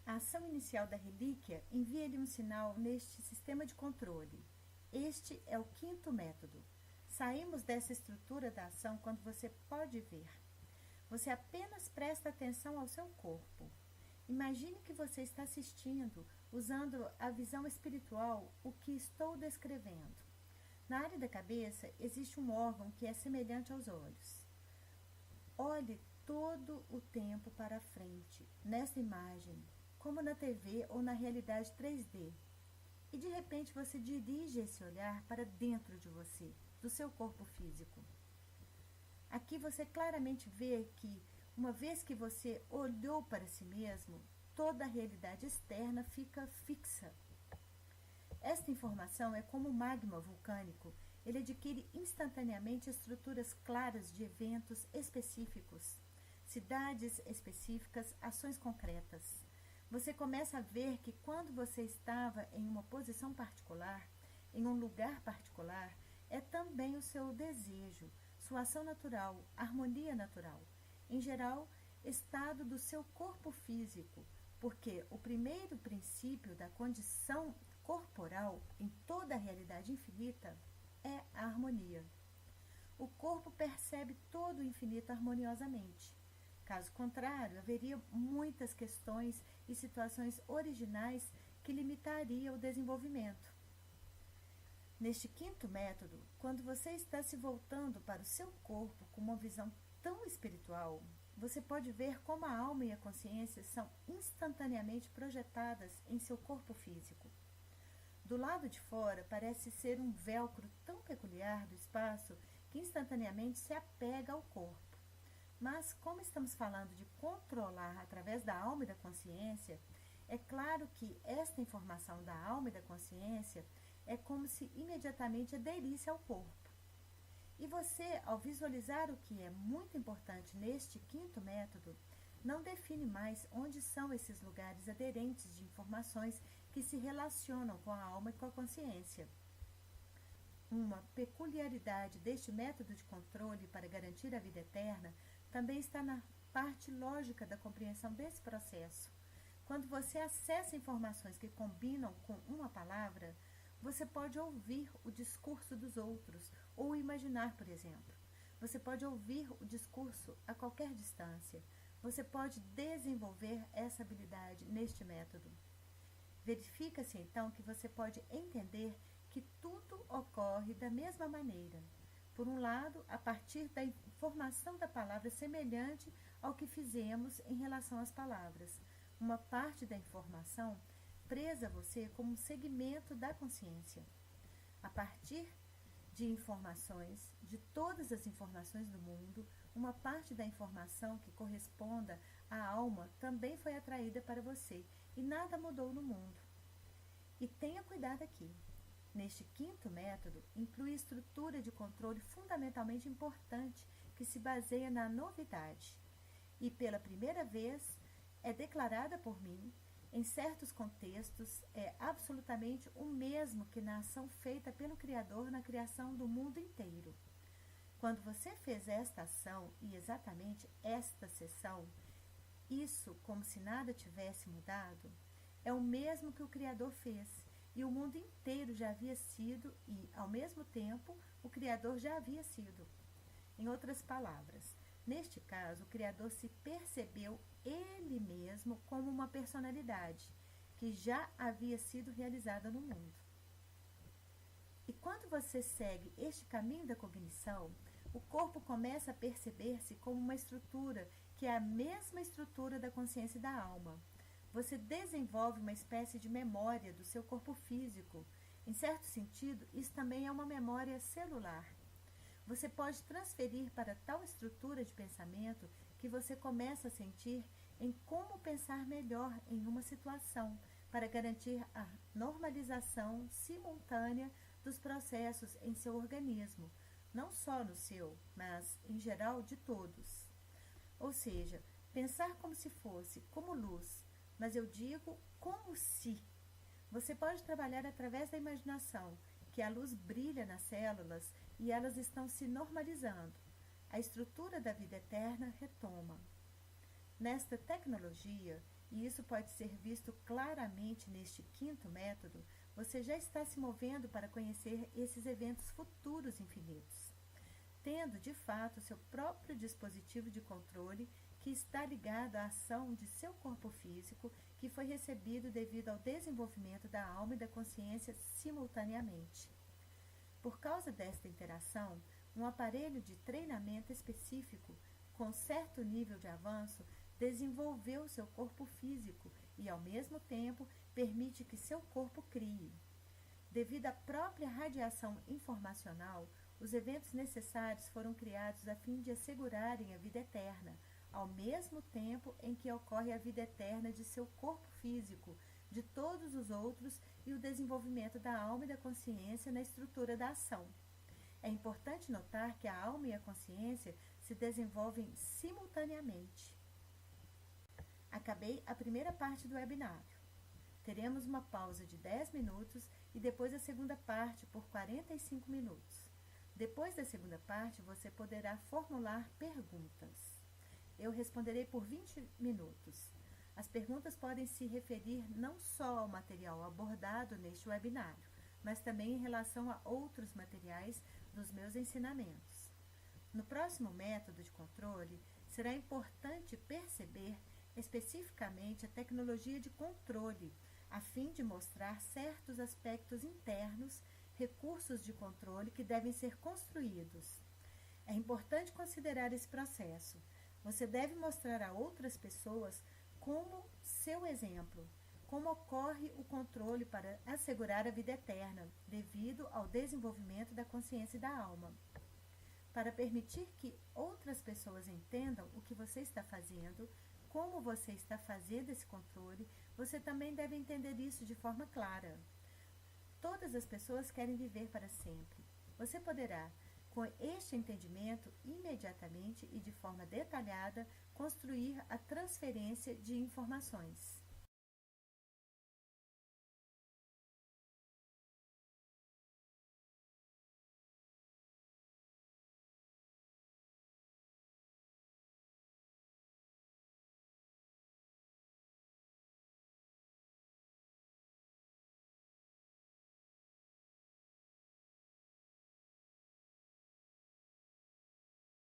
A ação inicial da relíquia envia-lhe um sinal neste sistema de controle. Este é o quinto método. Saímos dessa estrutura da ação quando você pode ver. Você apenas presta atenção ao seu corpo. Imagine que você está assistindo, usando a visão espiritual, o que estou descrevendo. Na área da cabeça existe um órgão que é semelhante aos olhos. Olhe todo o tempo para frente, nesta imagem, como na TV ou na realidade 3D. E de repente você dirige esse olhar para dentro de você, do seu corpo físico. Aqui você claramente vê que, uma vez que você olhou para si mesmo, toda a realidade externa fica fixa. Esta informação é como um magma vulcânico. Ele adquire instantaneamente estruturas claras de eventos específicos, cidades específicas, ações concretas. Você começa a ver que quando você estava em uma posição particular, em um lugar particular, é também o seu desejo, sua ação natural, harmonia natural. Em geral, estado do seu corpo físico, porque o primeiro princípio da condição corporal em toda a realidade infinita é a harmonia. O corpo percebe todo o infinito harmoniosamente. Caso contrário, haveria muitas questões e situações originais que limitariam o desenvolvimento. Neste quinto método, quando você está se voltando para o seu corpo com uma visão tão espiritual, você pode ver como a alma e a consciência são instantaneamente projetadas em seu corpo físico. Do lado de fora parece ser um velcro tão peculiar do espaço que instantaneamente se apega ao corpo. Mas, como estamos falando de controlar através da alma e da consciência, é claro que esta informação da alma e da consciência é como se imediatamente aderisse ao corpo. E você, ao visualizar o que é muito importante neste quinto método, não define mais onde são esses lugares aderentes de informações que se relacionam com a alma e com a consciência. Uma peculiaridade deste método de controle para garantir a vida eterna também está na parte lógica da compreensão desse processo. Quando você acessa informações que combinam com uma palavra, você pode ouvir o discurso dos outros, ou imaginar, por exemplo. Você pode ouvir o discurso a qualquer distância. Você pode desenvolver essa habilidade neste método. Verifica-se então que você pode entender que tudo ocorre da mesma maneira. Por um lado, a partir da informação da palavra semelhante ao que fizemos em relação às palavras. Uma parte da informação presa a você como um segmento da consciência. A partir de informações, de todas as informações do mundo, uma parte da informação que corresponda à alma também foi atraída para você e nada mudou no mundo. E tenha cuidado aqui. Neste quinto método, inclui estrutura de controle fundamentalmente importante que se baseia na novidade. E pela primeira vez é declarada por mim, em certos contextos, é absolutamente o mesmo que na ação feita pelo Criador na criação do mundo inteiro. Quando você fez esta ação e exatamente esta sessão, isso, como se nada tivesse mudado, é o mesmo que o Criador fez, e o mundo inteiro já havia sido e, ao mesmo tempo, o Criador já havia sido. Em outras palavras, neste caso, o Criador se percebeu ele mesmo como uma personalidade que já havia sido realizada no mundo. E quando você segue este caminho da cognição, o corpo começa a perceber-se como uma estrutura que é a mesma estrutura da consciência e da alma. Você desenvolve uma espécie de memória do seu corpo físico. Em certo sentido, isso também é uma memória celular. Você pode transferir para tal estrutura de pensamento que você começa a sentir em como pensar melhor em uma situação, para garantir a normalização simultânea dos processos em seu organismo, não só no seu, mas, em geral, de todos. Ou seja, pensar como se fosse, como luz, mas eu digo como se. Você pode trabalhar através da imaginação, que a luz brilha nas células e elas estão se normalizando. A estrutura da vida eterna retoma. Nesta tecnologia, e isso pode ser visto claramente neste quinto método, você já está se movendo para conhecer esses eventos futuros infinitos, tendo de fato seu próprio dispositivo de controle que está ligado à ação de seu corpo físico, que foi recebido devido ao desenvolvimento da alma e da consciência simultaneamente. Por causa desta interação, um aparelho de treinamento específico, com certo nível de avanço, desenvolveu seu corpo físico e, ao mesmo tempo, permite que seu corpo crie. Devido à própria radiação informacional, os eventos necessários foram criados a fim de assegurarem a vida eterna, ao mesmo tempo em que ocorre a vida eterna de seu corpo físico, de todos os outros e o desenvolvimento da alma e da consciência na estrutura da ação. É importante notar que a alma e a consciência se desenvolvem simultaneamente. Acabei a primeira parte do webinário. Teremos uma pausa de 10 minutos e depois a segunda parte por 45 minutos. Depois da segunda parte, você poderá formular perguntas. Eu responderei por 20 minutos. As perguntas podem se referir não só ao material abordado neste webinário, mas também em relação a outros materiais dos meus ensinamentos. No próximo método de controle, será importante perceber especificamente a tecnologia de controle, a fim de mostrar certos aspectos internos, recursos de controle que devem ser construídos. É importante considerar esse processo. Você deve mostrar a outras pessoas como seu exemplo, como ocorre o controle para assegurar a vida eterna, devido ao desenvolvimento da consciência e da alma. Para permitir que outras pessoas entendam o que você está fazendo, como você está fazendo esse controle, você também deve entender isso de forma clara. Todas as pessoas querem viver para sempre. Você poderá, com este entendimento, imediatamente e de forma detalhada, construir a transferência de informações.